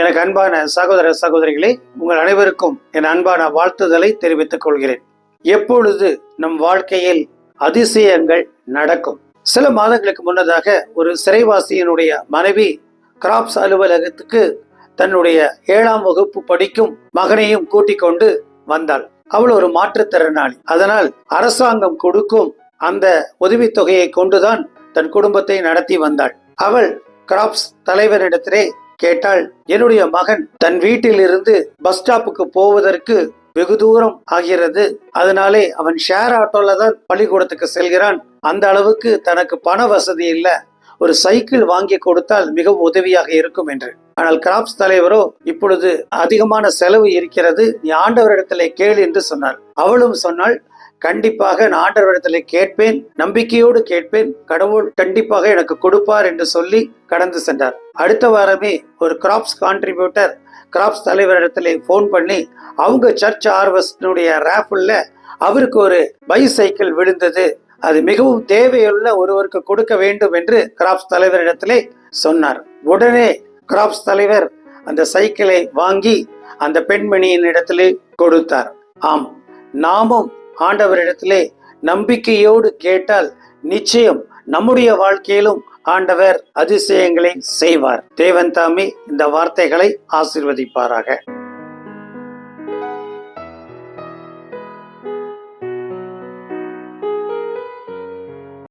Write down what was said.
எனக்கு அன்பான சகோதர சகோதரிகளே, உங்கள் அனைவருக்கும் என் அன்பான வாழ்த்துதலை தெரிவித்துக் கொள்கிறேன். எப்பொழுது நம் வாழ்க்கையில் அதிசயங்கள் நடக்கும்? சில மாதங்களுக்கு முன்னதாக ஒரு சிறைவாசியினுடைய மனைவி கிராப்ஸ் அலுவலகத்துக்கு தன்னுடைய 7ஆம் வகுப்பு படிக்கும் மகனையும் கூட்டிக் கொண்டு வந்தாள். அவள் ஒரு மாற்றுத்திறனாளி. அதனால் அரசாங்கம் கொடுக்கும் அந்த உதவித்தொகையை கொண்டுதான் தன் குடும்பத்தை நடத்தி வந்தாள். அவள் கிராப்ஸ் தலைவரிடத்திலே கேட்டாள், என்னுடைய மகன் தன் வீட்டில் இருந்து பஸ் ஸ்டாப்புக்கு போவதற்கு வெகு தூரம் ஆகிறது, அதனாலே அவன் ஷேர் ஆட்டோல தான் பள்ளிக்கூடத்துக்கு செல்கிறான், அந்த அளவுக்கு தனக்கு பண வசதி இல்ல, ஒரு சைக்கிள் வாங்கி கொடுத்தால் மிகவும் உதவியாக இருக்கும் என்று. ஆனால் கிராப்ஸ் தலைவரோ, இப்பொழுது அதிகமான செலவு இருக்கிறது, நீ ஆண்டவரிடத்திலே கேள் என்று சொன்னார். அவளும் சொன்னாள், கண்டிப்பாக நான் ஆண்டவரிடத்திலே கேட்பேன், நம்பிக்கையோடு கேட்பேன், கடவுள் கண்டிப்பாக எனக்கு கொடுப்பார் என்று சொல்லி கடந்து சென்றார். அடுத்த வாரமே ஒரு கிராப்ஸ் கான்ட்ரிபியூட்டர் கிராப்ஸ் தலைவரிடத்திலே போன் பண்ணி, அவங்க சர்ச் ஹார்வெஸ்டினுடைய ராஃபிள்ல அவருக்கு ஒரு பைசைக்கிள் விழுந்தது, அது மிகவும் தேவையுள்ள ஒருவருக்கு கொடுக்க வேண்டும் என்று கிராப்ஸ் தலைவரிடத்திலே சொன்னார். உடனே கிராப்ஸ் தலைவர் அந்த சைக்கிளை வாங்கி அந்த பெண்மணியின் இடத்திலே கொடுத்தார். ஆம், நாமும் ஆண்டவரிடத்திலே நம்பிக்கையோடு கேட்டால் நிச்சயம் நம்முடைய வாழ்க்கையிலும் ஆண்டவர் அதிசயங்களை செய்வார். தேவன் தாமே இந்த வார்த்தைகளை ஆசீர்வதிப்பாராக.